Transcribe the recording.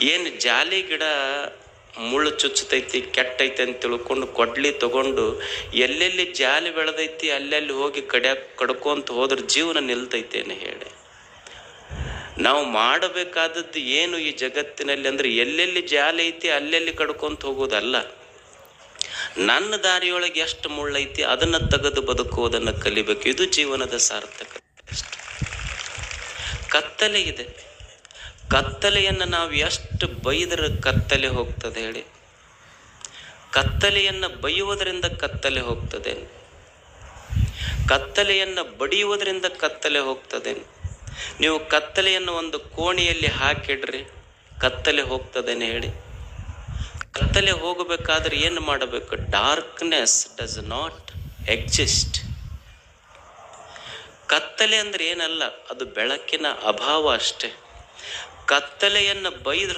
ಏನು ಜಾಲಿ ಗಿಡ ಮುಳ್ಳು ಚುಚ್ಚತೈತಿ ಕೆಟ್ಟೈತಿ ಅಂತ ತಿಳ್ಕೊಂಡು ಕೊಡ್ಲಿ ತಗೊಂಡು ಎಲ್ಲೆಲ್ಲಿ ಜಾಲಿ ಬೆಳೆದೈತಿ ಅಲ್ಲೆಲ್ಲಿ ಹೋಗಿ ಕಡ್ಕೊಂತ ಹೋದ್ರೆ ಜೀವನ ನಿಲ್ತೈತೇನೆ ಹೇಳಿ. ನಾವು ಮಾಡಬೇಕಾದದ್ದು ಏನು ಈ ಜಗತ್ತಿನಲ್ಲಿ ಅಂದ್ರೆ ಎಲ್ಲೆಲ್ಲಿ ಜಾಲಿ ಐತಿ ಅಲ್ಲೆಲ್ಲಿ ಕಡ್ಕೊಂತ ಹೋಗೋದಲ್ಲ. ನನ್ನ ದಾರಿಯೊಳಗೆ ಎಷ್ಟು ಮುಳ್ಳೈತಿ ಅದನ್ನ ತೆಗೆದು ಬದುಕುವುದನ್ನು ಕಲಿಬೇಕು. ಇದು ಜೀವನದ ಸಾರ್ಥಕತೆ ಅಷ್ಟೆ. ಕತ್ತಲೆ ಇದೆ, ಕತ್ತಲೆಯನ್ನು ನಾವು ಎಷ್ಟು ಬೈದರೆ ಕತ್ತಲೆ ಹೋಗ್ತದೆ ಹೇಳಿ? ಕತ್ತಲೆಯನ್ನು ಬೈಯುವುದರಿಂದ ಕತ್ತಲೆ ಹೋಗ್ತದೆ? ಕತ್ತಲೆಯನ್ನು ಬಡಿಯುವುದರಿಂದ ಕತ್ತಲೆ ಹೋಗ್ತದೆ? ನೀವು ಕತ್ತಲೆಯನ್ನು ಒಂದು ಕೋಣೆಯಲ್ಲಿ ಹಾಕಿಡ್ರಿ, ಕತ್ತಲೆ ಹೋಗ್ತದೇನೆ ಹೇಳಿ? ಕತ್ತಲೆ ಹೋಗಬೇಕಾದ್ರೆ ಏನು ಮಾಡಬೇಕು? Darkness does not exist. ಕತ್ತಲೆ ಅಂದ್ರೆ ಏನಲ್ಲ, ಅದು ಬೆಳಕಿನ ಅಭಾವ ಅಷ್ಟೆ. ಕತ್ತಲೆಯನ್ನು ಬೈದ್ರೆ